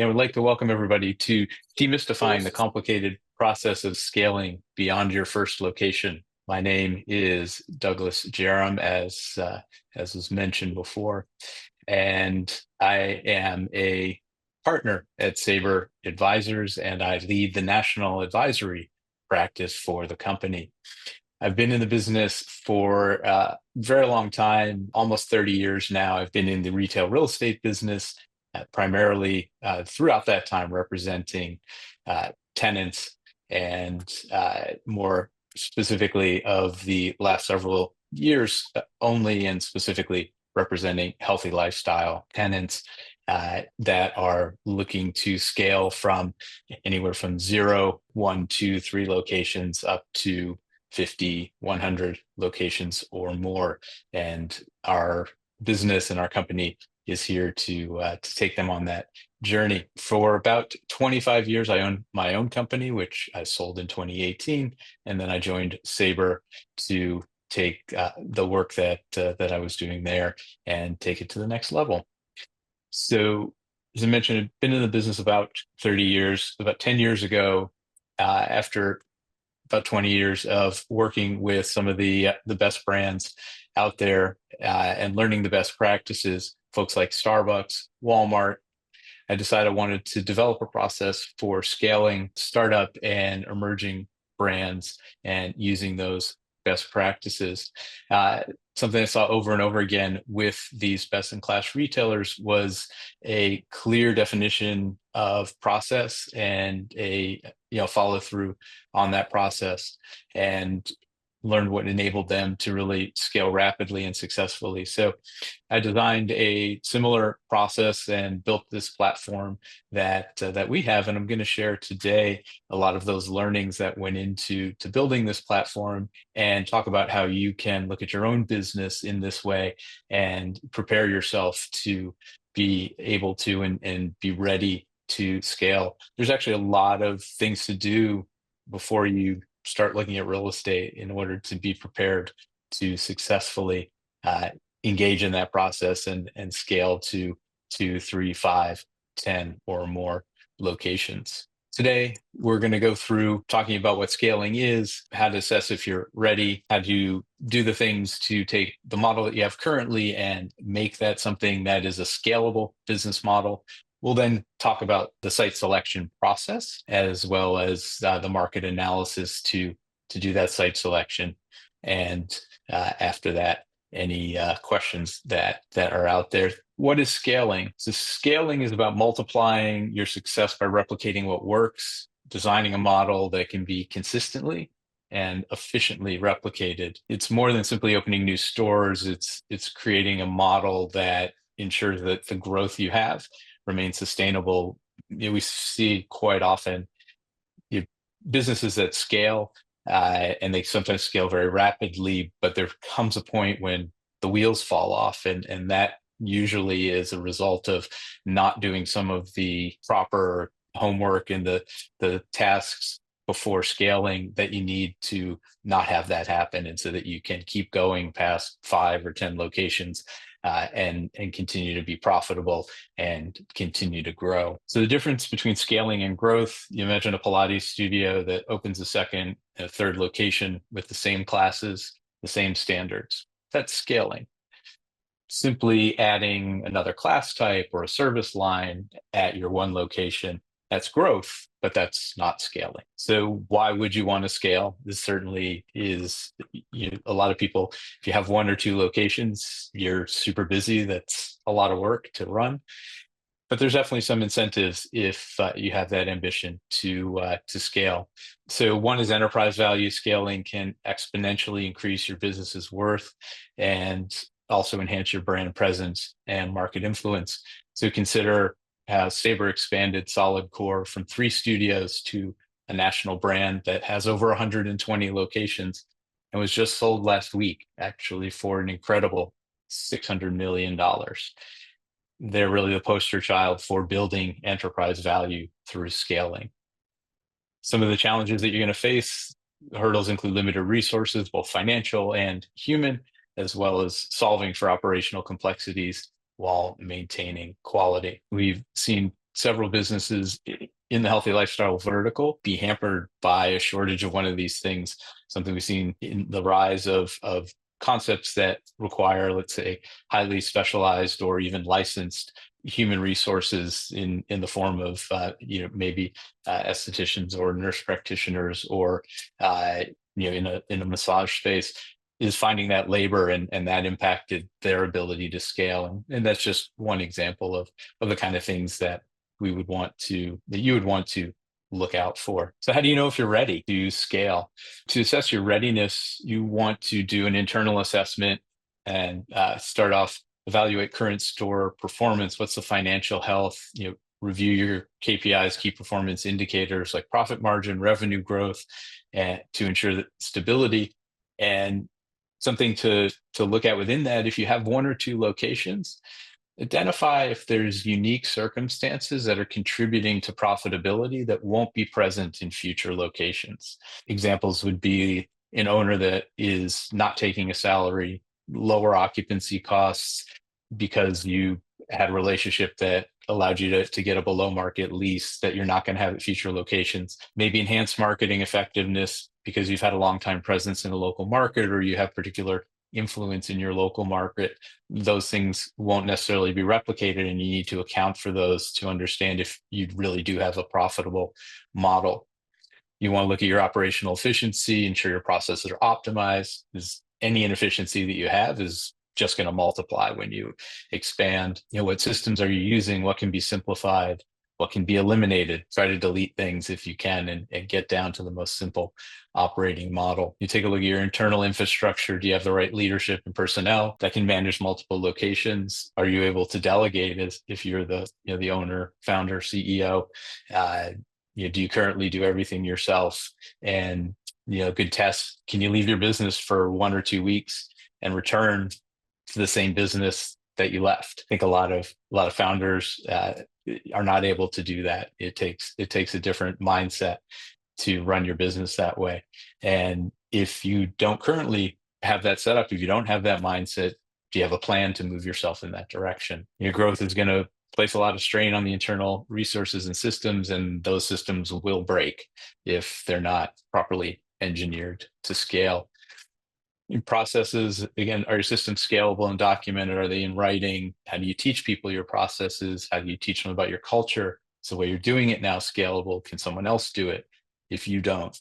I would like to welcome everybody to Demystifying the Complicated Process of Scaling Beyond Your First Location. My name is Douglas Jerem, as was mentioned before, and I am a partner at Sabre Advisors, and I lead the national advisory practice for the company. I've been in the business for a very long time, almost 30 years now. I've been in the retail real estate business, primarily throughout that time representing tenants and more specifically of the last several years only and specifically representing healthy lifestyle tenants that are looking to scale from anywhere from 0, 1, 2, 3 locations up to 50, 100 locations or more. And our business and our company is here to take them on that journey. For about 25 years, I owned my own company, which I sold in 2018, and then I joined Sabre to take the work that I was doing there and take it to the next level. So, as I mentioned, I've been in the business about 30 years. About 10 years ago, after about 20 years of working with some of the best brands out there and learning the best practices, folks like Starbucks, Walmart, I decided I wanted to develop a process for scaling startup and emerging brands and using those best practices. Something I saw over and over again with these best-in-class retailers was a clear definition of process and a follow through on that process, and learned what enabled them to really scale rapidly and successfully. So I designed a similar process and built this platform that we have, and I'm going to share today a lot of those learnings that went into building this platform and talk about how you can look at your own business in this way and prepare yourself to be able to and be ready to scale. There's actually a lot of things to do before you start looking at real estate in order to be prepared to successfully engage in that process and scale to 2, 3, 5, 10 or more locations. Today, we're going to go through talking about what scaling is, how to assess if you're ready, how to do the things to take the model that you have currently and make that something that is a scalable business model. We'll then talk about the site selection process as well as the market analysis to do that site selection. And after that, any questions that are out there. What is scaling? So scaling is about multiplying your success by replicating what works, designing a model that can be consistently and efficiently replicated. It's more than simply opening new stores. It's creating a model that ensures that the growth you have remain sustainable. We see quite often businesses that scale, and they sometimes scale very rapidly, but there comes a point when the wheels fall off, and that usually is a result of not doing some of the proper homework and the tasks before scaling that you need to not have that happen, and so that you can keep going past 5 or 10 locations and continue to be profitable and continue to grow. So the difference between scaling and growth, you imagine a Pilates studio that opens a second, a third location with the same classes, the same standards. That's scaling. Simply adding another class type or a service line at your one location, that's growth, but that's not scaling. So why would you want to scale? This certainly is, a lot of people, if you have 1 or 2 locations, you're super busy. That's a lot of work to run. But there's definitely some incentives if you have that ambition to scale. So one is enterprise value. Scaling can exponentially increase your business's worth and also enhance your brand presence and market influence. So consider how Sabre expanded Solid Core from 3 studios to a national brand that has over 120 locations and was just sold last week, actually, for an incredible $600 million. They're really the poster child for building enterprise value through scaling. Some of the challenges that you're going to face, hurdles include limited resources, both financial and human, as well as solving for operational complexities while maintaining quality. We've seen several businesses in the healthy lifestyle vertical be hampered by a shortage of one of these things. Something we've seen in the rise of concepts that require, let's say, highly specialized or even licensed human resources in the form of maybe estheticians or nurse practitioners, or in a massage space, is finding that labor, and that impacted their ability to scale. And that's just one example of the kind of things that you would want to look out for. So how do you know if you're ready to scale? To assess your readiness, you want to do an internal assessment and start off, evaluate current store performance. What's the financial health? Review your KPIs, key performance indicators like profit margin, revenue growth, and to ensure that stability. And something to look at within that, if you have one or two locations, identify if there's unique circumstances that are contributing to profitability that won't be present in future locations. Examples would be an owner that is not taking a salary, lower occupancy costs because you had a relationship that allowed you to get a below market lease that you're not going to have at future locations. Maybe enhanced marketing effectiveness because you've had a long time presence in a local market, or you have particular influence in your local market. Those things won't necessarily be replicated, and you need to account for those to understand if you really do have a profitable model. You want to look at your operational efficiency, ensure your processes are optimized, because any inefficiency that you have is just going to multiply when you expand. What systems are you using? What can be simplified? What can be eliminated? Try to delete things if you can, and get down to the most simple operating model. You take a look at your internal infrastructure. Do you have the right leadership and personnel that can manage multiple locations? Are you able to delegate if you're the owner, founder, CEO? Do you currently do everything yourself? And good tests. Can you leave your business for 1 or 2 weeks and return to the same business that you left? I think a lot of founders are not able to do that. It takes a different mindset to run your business that way. And if you don't currently have that set up, if you don't have that mindset, do you have a plan to move yourself in that direction? Your growth is going to place a lot of strain on the internal resources and systems, and those systems will break if they're not properly engineered to scale. Your processes, again, are your systems scalable and documented? Are they in writing? How do you teach people your processes? How do you teach them about your culture? So the way you're doing it now scalable. Can someone else do it if you don't?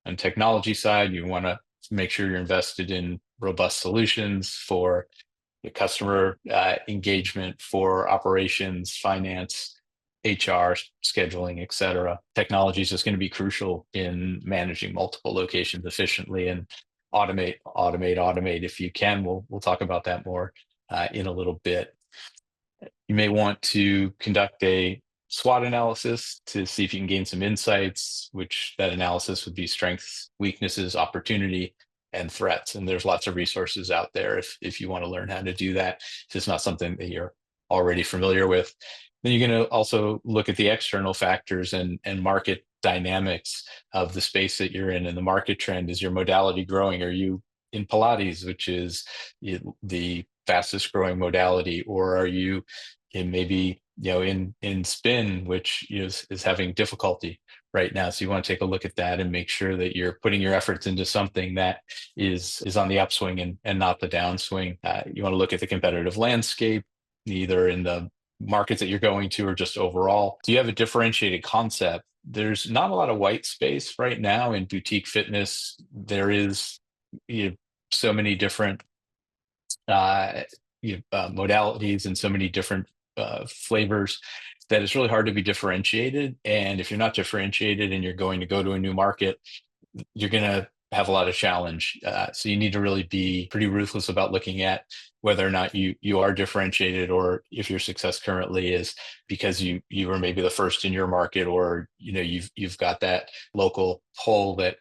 On technology side, you want to make sure you're invested in robust solutions for the customer engagement, for operations, finance, HR, scheduling, et cetera. Technology is just going to be crucial in managing multiple locations efficiently, and automate if you can. We'll talk about that more in a little bit. You may want to conduct a SWOT analysis to see if you can gain some insights, which that analysis would be strengths, weaknesses, opportunity, and threats. And there's lots of resources out there if you want to learn how to do that, if it's not something that you're already familiar with. Then you're going to also look at the external factors and market dynamics of the space that you're in and the market trend. Is your modality growing? Are you in Pilates, which is the fastest growing modality, or are you in spin, which is having difficulty right now? So you want to take a look at that and make sure that you're putting your efforts into something that is on the upswing and not the downswing. You want to look at the competitive landscape, either in the markets that you're going to or just overall. Do you have a differentiated concept? There's not a lot of white space right now in boutique fitness. There is so many different modalities and so many different flavors that it's really hard to be differentiated. And if you're not differentiated and you're going to go to a new market, you're going to have a lot of challenge. So you need to really be pretty ruthless about looking at whether or not you are differentiated, or if your success currently is because you were maybe the first in your market, or you've got that local pull that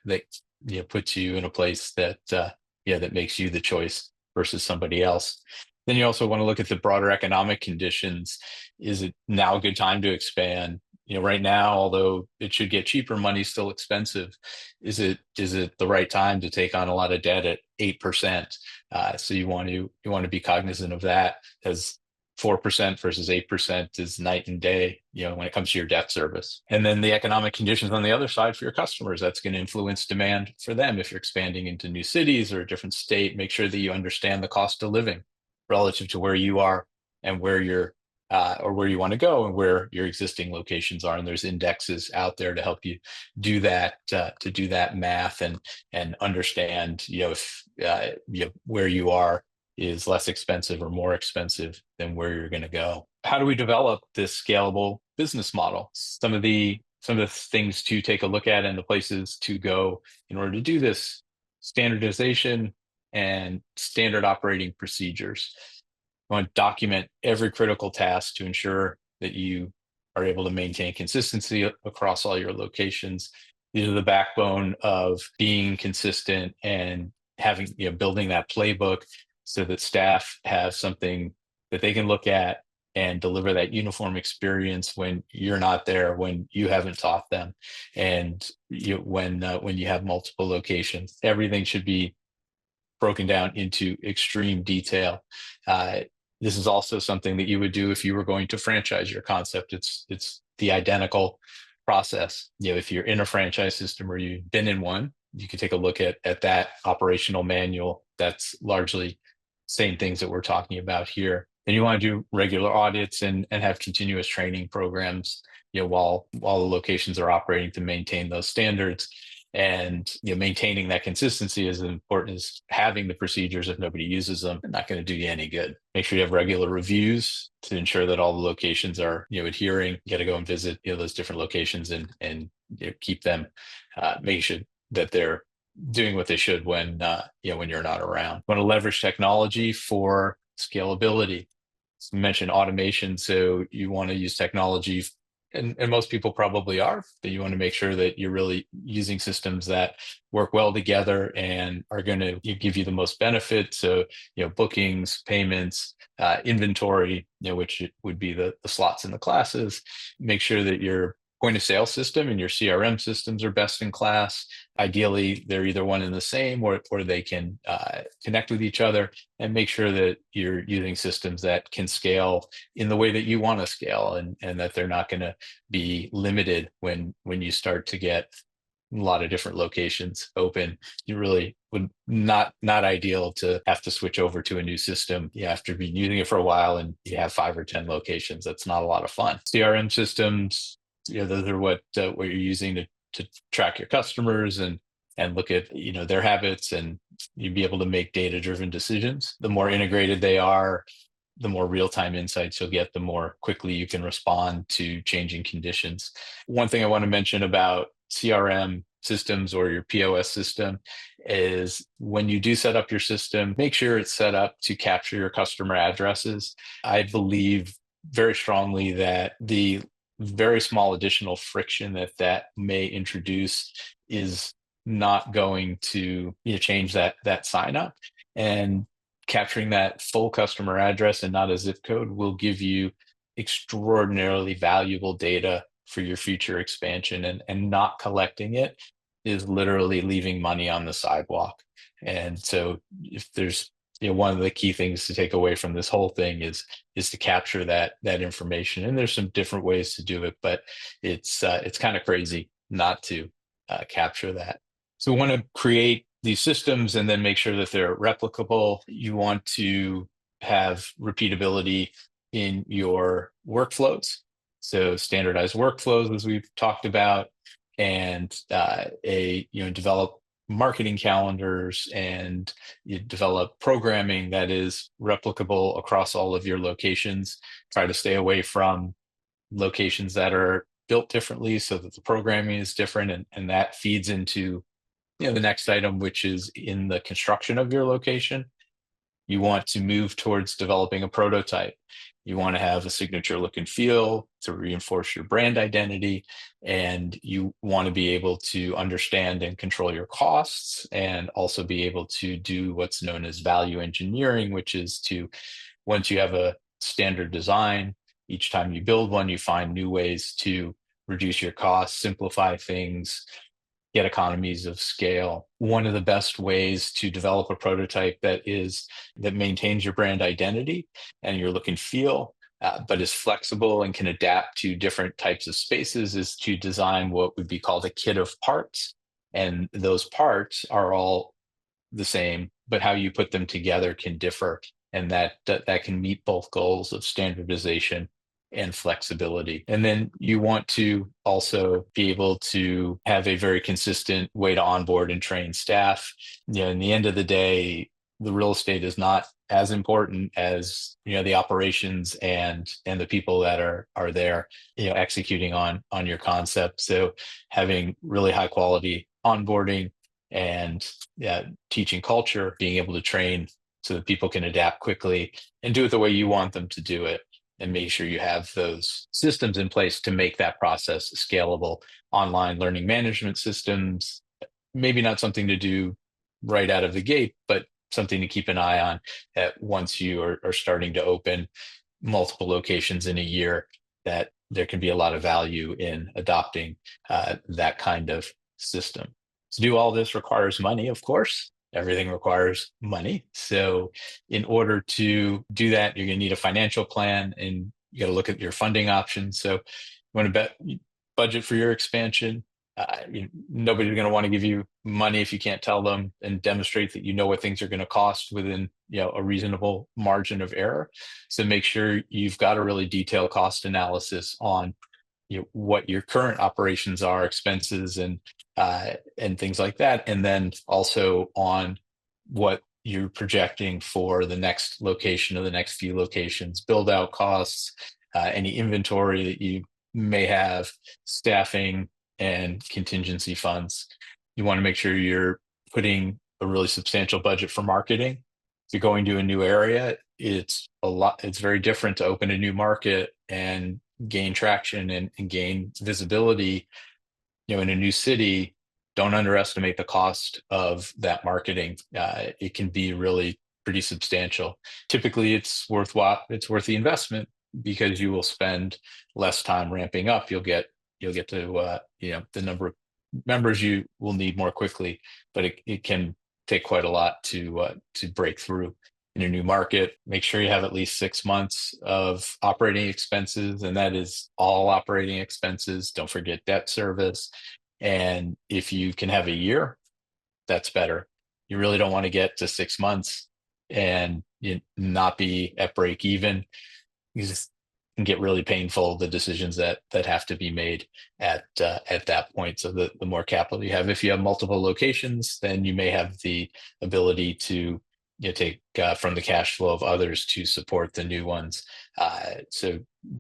puts you in a place that that makes you the choice versus somebody else. Then you also want to look at the broader economic conditions. Is it now a good time to expand? Right now, although it should get cheaper, money's still expensive. Is it the right time to take on a lot of debt at 8%? So you want to be cognizant of that, as 4% versus 8% is night and day, when it comes to your debt service. And then the economic conditions on the other side for your customers, that's going to influence demand for them. If you're expanding into new cities or a different state, make sure that you understand the cost of living relative to where you are and where you're or where you want to go and where your existing locations are. And there's indexes out there to help you do that, to do that math and understand, if where you are is less expensive or more expensive than where you're going to go. How do we develop this scalable business model? Some of the things to take a look at and the places to go in order to do this: standardization and standard operating procedures. You want to document every critical task to ensure that you are able to maintain consistency across all your locations. These are the backbone of being consistent and having, building that playbook so that staff have something that they can look at and deliver that uniform experience when you're not there, when you haven't taught them, and when you have multiple locations. Everything should be broken down into extreme detail. This is also something that you would do if you were going to franchise your concept. It's the identical process. If you're in a franchise system or you've been in one, you can take a look at that operational manual. That's largely same things that we're talking about here. And you want to do regular audits and have continuous training programs, while the locations are operating, to maintain those standards. And maintaining that consistency is as important as having the procedures. If nobody uses them, they're not going to do you any good. Make sure you have regular reviews to ensure that all the locations are adhering. You got to go and visit those different locations and keep them, make sure that they're doing what they should when you're not around. Want to leverage technology for scalability. You mentioned automation, so you want to use technology. And most people probably are, that you want to make sure that you're really using systems that work well together and are going to give you the most benefit. So, bookings, payments, inventory, which would be the slots in the classes. Make sure that your point of sale system and your CRM systems are best in class. Ideally, they're either one and the same, or they can connect with each other, and make sure that you're using systems that can scale in the way that you want to scale, and that they're not going to be limited when you start to get a lot of different locations open. You really would not ideal to have to switch over to a new system after being using it for a while and you have 5 or 10 locations. That's not a lot of fun. CRM systems, those are what you're using to track your customers and look at their habits, and you'd be able to make data-driven decisions. The more integrated they are, the more real-time insights you'll get, the more quickly you can respond to changing conditions. One thing I want to mention about CRM systems or your POS system is, when you do set up your system, make sure it's set up to capture your customer addresses. I believe very strongly that the very small additional friction that may introduce is not going to change that sign up. And capturing that full customer address and not a zip code will give you extraordinarily valuable data for your future expansion. And not collecting it is literally leaving money on the sidewalk. And so if there's one of the key things to take away from this whole thing is to capture that information. And there's some different ways to do it, but it's kind of crazy not to capture that. So we want to create these systems and then make sure that they're replicable. You want to have repeatability in your workflows. So standardized workflows, as we've talked about, and develop marketing calendars, and you develop programming that is replicable across all of your locations. Try to stay away from locations that are built differently so that the programming is different, and that feeds into the next item, which is in the construction of your location. You want to move towards developing a prototype. You want to have a signature look and feel to reinforce your brand identity. And you want to be able to understand and control your costs, and also be able to do what's known as value engineering, which is to, once you have a standard design, each time you build one, you find new ways to reduce your costs, simplify things, get economies of scale. One of the best ways to develop a prototype that maintains your brand identity and your look and feel, but is flexible and can adapt to different types of spaces, is to design what would be called a kit of parts. And those parts are all the same, but how you put them together can differ, and that can meet both goals of standardization and flexibility. And then you want to also be able to have a very consistent way to onboard and train staff. In the end of the day, the real estate is not as important as the operations and the people that are there executing on your concept. So having really high quality onboarding and teaching culture, being able to train so that people can adapt quickly and do it the way you want them to do it, and make sure you have those systems in place to make that process scalable. Online learning management systems, maybe not something to do right out of the gate, but something to keep an eye on once you are starting to open multiple locations in a year, that there can be a lot of value in adopting that kind of system. To do all this requires money, of course. Everything requires money. So in order to do that, you're going to need a financial plan, and you got to look at your funding options. So you want to budget for your expansion. Nobody's going to want to give you money if you can't tell them and demonstrate that you know what things are going to cost within a reasonable margin of error. So make sure you've got a really detailed cost analysis on what your current operations are, expenses, and things like that, and then also on what you're projecting for the next location or the next few locations, build out costs, any inventory that you may have, staffing, and contingency funds. You want to make sure you're putting a really substantial budget for marketing. If you're going to a new area, it's very different to open a new market and gain traction and gain visibility in a new city. Don't underestimate the cost of that marketing. It can be really pretty substantial. Typically it's worthwhile, it's worth the investment, because you will spend less time ramping up. You'll get to the number of members you will need more quickly, but it can take quite a lot to break through in a new market. Make sure you have at least 6 months of operating expenses, and that is all operating expenses. Don't forget debt service. And if you can have a year, that's better. You really don't want to get to 6 months and not be at break even. You just can get really painful, the decisions that have to be made at that point. So the more capital you have, if you have multiple locations, then you may have the ability to take from the cash flow of others to support the new ones. So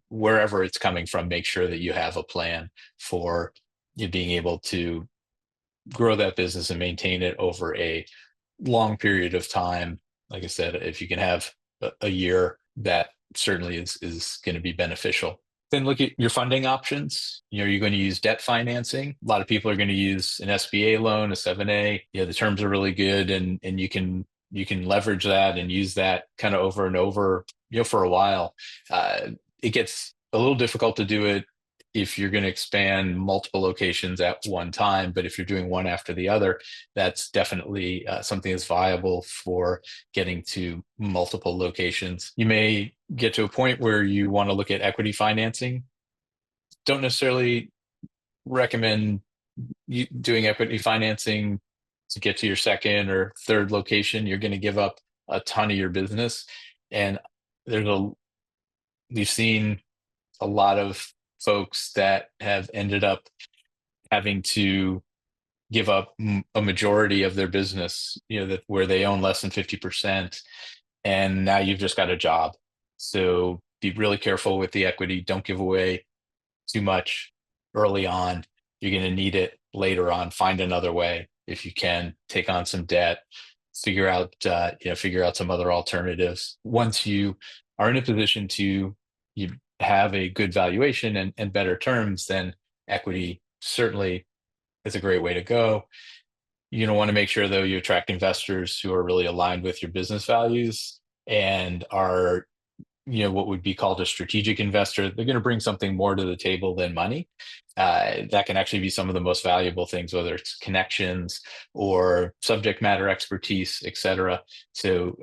wherever it's coming from, make sure that you have a plan for being able to grow that business and maintain it over a long period of time. Like I said, if you can have a year, that certainly is going to be beneficial. Then look at your funding options. You're going to use debt financing. A lot of people are going to use an SBA loan, a 7A. The terms are really good, and you can leverage that and use that kind of over and over, for a while. It gets a little difficult to do it if you're going to expand multiple locations at one time, but if you're doing one after the other, that's definitely something that's viable for getting to multiple locations. You may get to a point where you want to look at equity financing. Don't necessarily recommend you doing equity financing to get to your second or third location. You're going to give up a ton of your business, and we've seen a lot of folks that have ended up having to give up a majority of their business, where they own less than 50%, and now you've just got a job. So be really careful with the equity. Don't give away too much early on. You're going to need it later on. Find another way. If you can, take on some debt, figure out some other alternatives. Once you are in a position to have a good valuation and better terms, then equity certainly is a great way to go. You want to make sure, though, you attract investors who are really aligned with your business values and are what would be called a strategic investor. They're going to bring something more to the table than money. that can actually be some of the most valuable things, whether it's connections or subject matter expertise, et cetera. So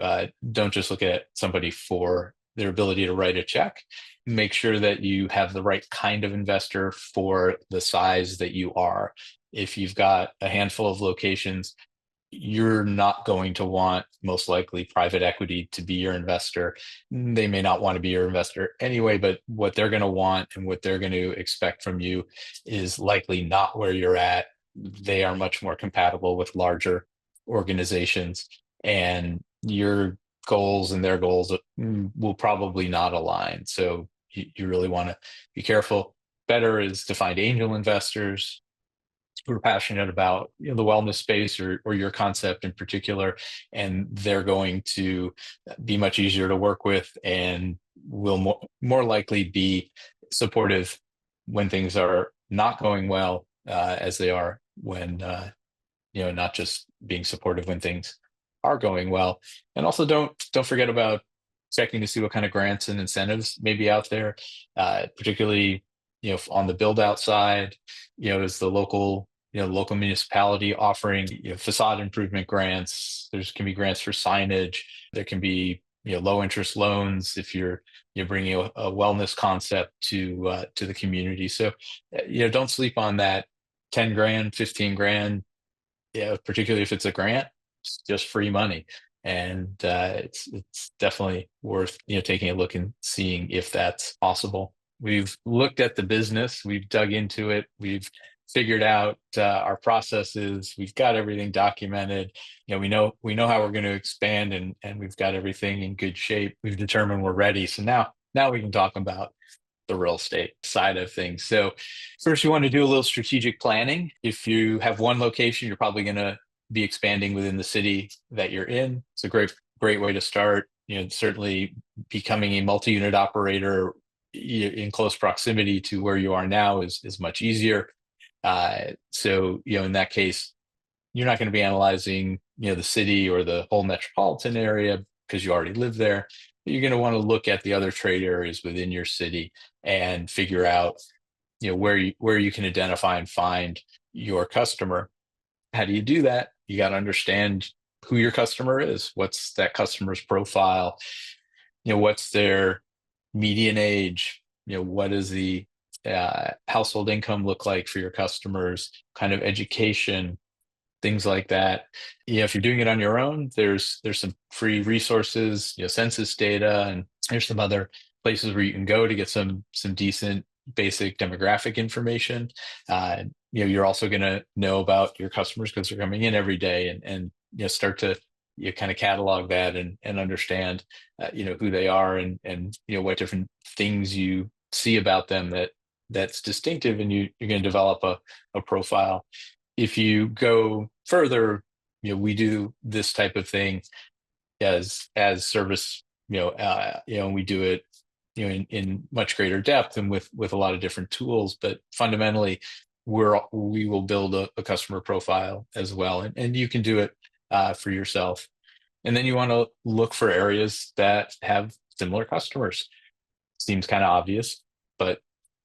don't just look at somebody for their ability to write a check. Make sure that you have the right kind of investor for the size that you are. If you've got a handful of locations, you're not going to want, most likely, private equity to be your investor. They may not want to be your investor anyway, but what they're going to want and what they're going to expect from you is likely not where you're at. They are much more compatible with larger organizations, and your goals and their goals will probably not align. So you really want to be careful. Better is to find angel investors who are passionate about, the wellness space, or your concept in particular, and they're going to be much easier to work with and will more likely be supportive when things are not going well, as they are when, not just being supportive when things are going well. And also don't forget about checking to see what kind of grants and incentives may be out there, particularly, on the build out side. Is the local municipality offering, facade improvement grants? There's can be grants for signage. There can be, low interest loans if you're bringing a wellness concept to the community. So don't sleep on that. 10 grand, 15 grand, particularly if it's a grant, it's just free money. And it's definitely worth, taking a look and seeing if that's possible. We've looked at the business, we've dug into it, we've figured out our processes, we've got everything documented. We know how we're going to expand, and we've got everything in good shape. We've determined we're ready. So now we can talk about the real estate side of things. So first, you want to do a little strategic planning. If you have one location, you're probably going to be expanding within the city that you're in. It's a great way to start. Certainly becoming a multi-unit operator in close proximity to where you are now is much easier. So in that case, you're not going to be analyzing the city or the whole metropolitan area because you already live there. You're going to want to look at the other trade areas within your city and figure out where you can identify and find your customer. How do you do that? You got to understand who your customer is. What's that customer's profile? What's their median age? What does the household income look like for your customers? Kind of education, things like that. If you're doing it on your own, there's some free resources, census data, and there's some other places where you can go to get some decent basic demographic information. You're also going to know about your customers because they're coming in every day, and start to kind of catalog that and understand who they are, and what different things you see about them that's distinctive, and you're going to develop a profile. If you go further, we do this type of thing as service, and we do it, in much greater depth and with a lot of different tools. But fundamentally, we will build a customer profile as well, and you can do it for yourself. And then you want to look for areas that have similar customers. Seems kind of obvious, but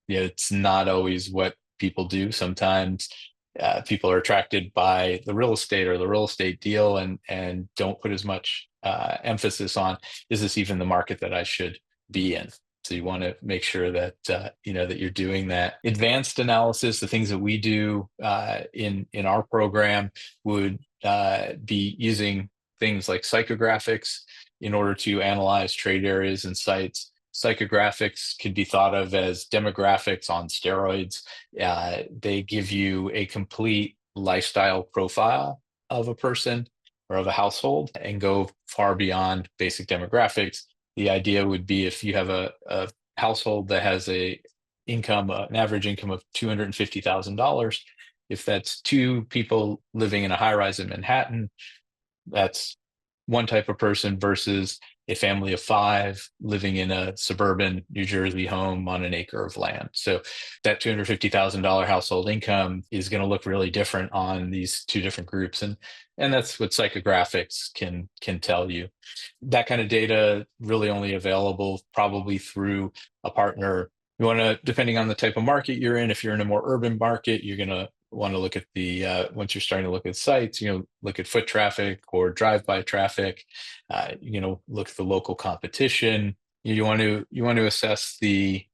it's not always what people do. Sometimes people are attracted by the real estate or the real estate deal, and don't put as much emphasis on, is this even the market that I should be in? So you want to make sure that that you're doing that advanced analysis. The things that we do in our program would be using things like psychographics in order to analyze trade areas and sites. Psychographics can be thought of as demographics on steroids. They give you a complete lifestyle profile of a person or of a household and go far beyond basic demographics. The idea would be, if you have a household that has an average income of $250,000, if that's two people living in a high rise in Manhattan, that's one type of person versus a family of five living in a suburban New Jersey home on an acre of land. So that $250,000 household income is going to look really different on these two different groups. And that's what psychographics can tell you. That kind of data really only available probably through a partner You want to, depending on the type of market you're in, if you're in a more urban market, you're going to want to look at once you're starting to look at sites, look at foot traffic or drive-by traffic. Look at the local competition. You want to assess the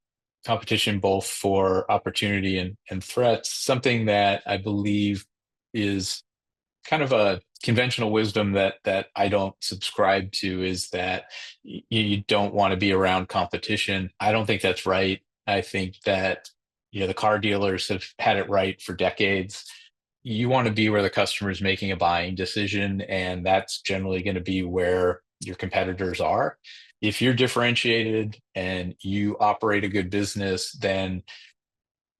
competition both for opportunity and threats. Something that I believe is kind of a conventional wisdom that I don't subscribe to is that you don't want to be around competition. I don't think that's right. I think that the car dealers have had it right for decades. You want to be where the customer is making a buying decision, and that's generally going to be where your competitors are. If you're differentiated and you operate a good business, then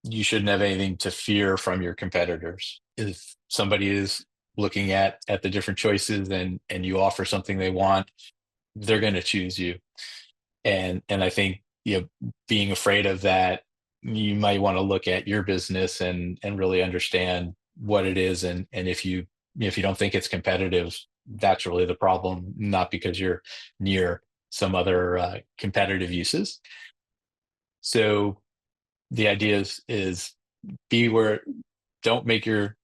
you shouldn't have anything to fear from your competitors. If somebody is looking at the different choices and you offer something they want, they're going to choose you. And I think being afraid of that, you might want to look at your business and really understand what it is, and if you don't think it's competitive, that's really the problem, not because you're near some other competitive uses. So the idea is be where don't make your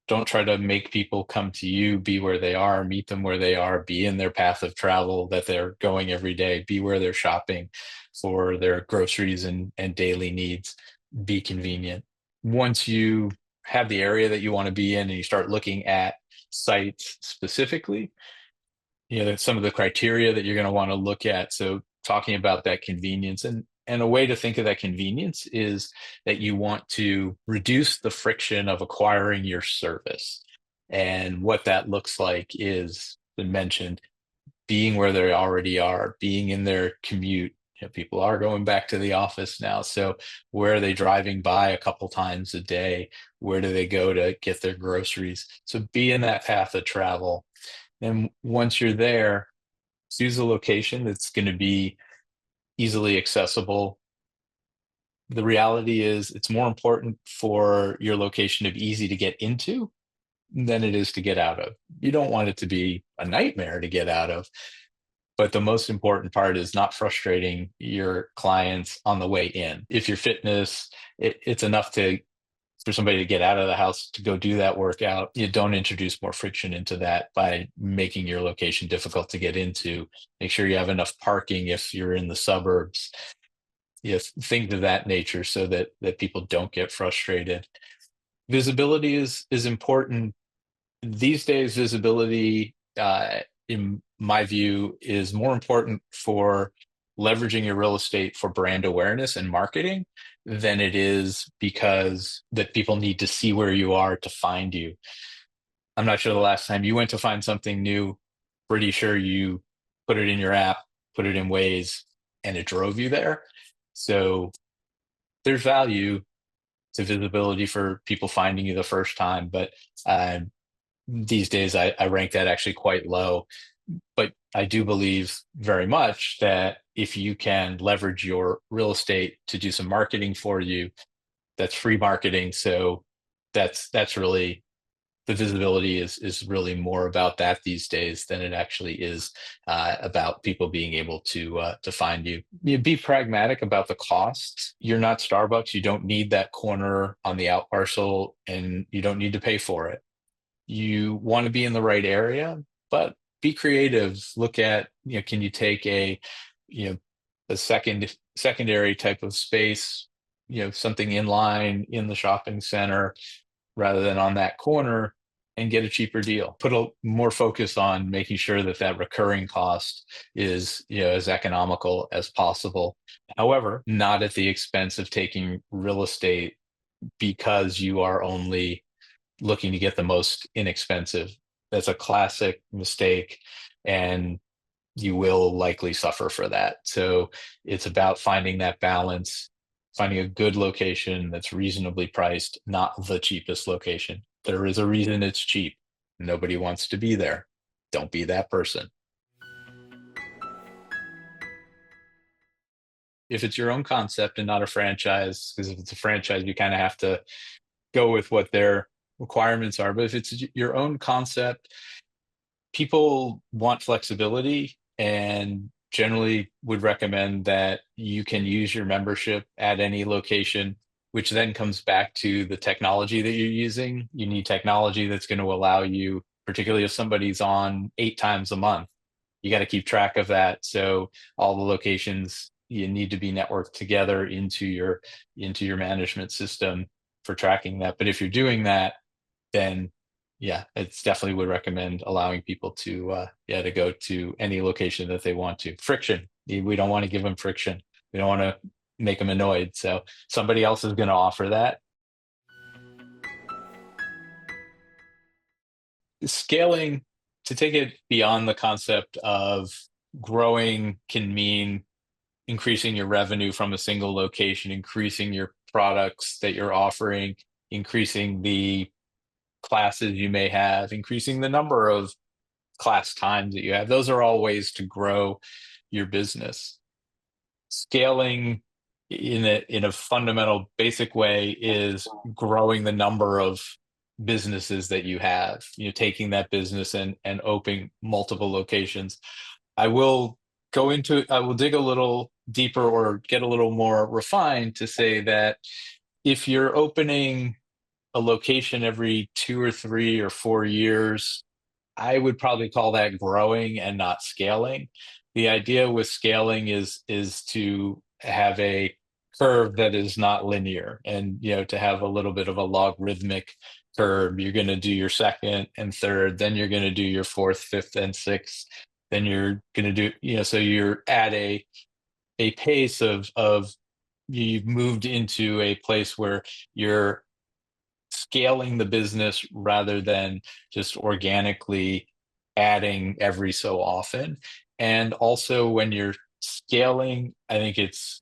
don't try to make people come to you. Be where they are, meet them where they are, be in their path of travel that they're going every day, be where they're shopping for their groceries and daily needs. Be convenient. Once you have the area that you want to be in and you start looking at sites specifically, some of the criteria that you're going to want to look at. So talking about that convenience, and a way to think of that convenience is that you want to reduce the friction of acquiring your service. And what that looks like is been mentioned, being where they already are, being in their commute. People are going back to the office now. So where are they driving by a couple times a day? Where do they go to get their groceries? So be in that path of travel. And once you're there, choose a location that's going to be easily accessible. The reality is it's more important for your location to be easy to get into than it is to get out of. You don't want it to be a nightmare to get out of, but the most important part is not frustrating your clients on the way in. If your fitness, it's enough for somebody to get out of the house to go do that workout. You don't introduce more friction into that by making your location difficult to get into. Make sure you have enough parking if you're in the suburbs. Things of that nature, so that people don't get frustrated. Visibility is important. These days, visibility, in my view, is more important for leveraging your real estate for brand awareness and marketing than it is because that people need to see where you are to find you. I'm not sure the last time you went to find something new. Pretty sure you put it in your app, put it in Waze, and it drove you there. So there's value to visibility for people finding you the first time, but these days I rank that actually quite low. But I do believe very much that if you can leverage your real estate to do some marketing for you, that's free marketing. So that's really the visibility is really more about that these days than it actually is about people being able to find you. Be pragmatic about the costs. You're not Starbucks. You don't need that corner on the out parcel, and you don't need to pay for it. You want to be in the right area, but be creative. Look at, can you take you know, a secondary type of space, something in line in the shopping center rather than on that corner, and get a cheaper deal. Put a more focus on making sure that recurring cost is, as economical as possible. However, not at the expense of taking real estate because you are only looking to get the most inexpensive. That's a classic mistake, and you will likely suffer for that. So it's about finding that balance, finding a good location that's reasonably priced, not the cheapest location. There is a reason it's cheap. Nobody wants to be there. Don't be that person. If it's your own concept and not a franchise, because if it's a franchise, you kind of have to go with what their requirements are. But if it's your own concept, people want flexibility, and generally would recommend that you can use your membership at any location, which then comes back to the technology that you're using. You need technology that's going to allow you, particularly if somebody's on 8 times a month, you got to keep track of that. So all the locations, you need to be networked together into your management system for tracking that. But if you're doing that, then yeah, it's definitely would recommend allowing people to to go to any location that they want to. Friction. We don't want to give them friction. We don't want to make them annoyed. So somebody else is going to offer that. Scaling, to take it beyond the concept of growing, can mean increasing your revenue from a single location, increasing your products that you're offering, increasing the classes you may have, increasing the number of class times that you have. Those are all ways to grow your business. Scaling in a fundamental basic way is growing the number of businesses that you have, taking that business and opening multiple locations. I will dig a little deeper or get a little more refined to say that if you're opening a location every 2 or 3 or 4 years, I would probably call that growing and not scaling. The idea with scaling is to have a curve that is not linear, and to have a little bit of a logarithmic curve. You're going to do your second and third, then you're going to do your fourth, fifth, and sixth. Then you're going to do, so you're at a pace of you've moved into a place where you're scaling the business rather than just organically adding every so often. And also, when you're scaling, I think it's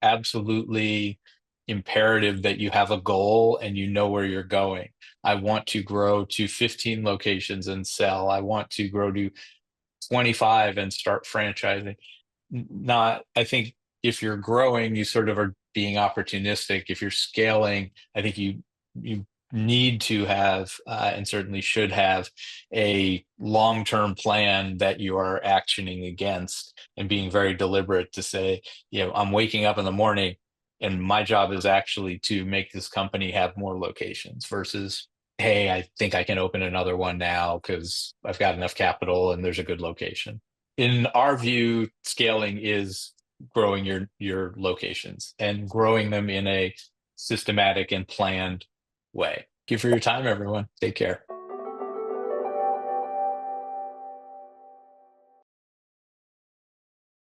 absolutely imperative that you have a goal and you know where you're going. I want to grow to 15 locations and sell. I want to grow to 25 and start franchising. Not, I think if you're growing, you sort of are being opportunistic. If you're scaling, I think you need to have and certainly should have a long-term plan that you are actioning against, and being very deliberate to say, I'm waking up in the morning and my job is actually to make this company have more locations, versus, hey, I think I can open another one now because I've got enough capital and there's a good location. In our view, scaling is growing your locations and growing them in a systematic and planned way. Thank you for your time, everyone. Take care.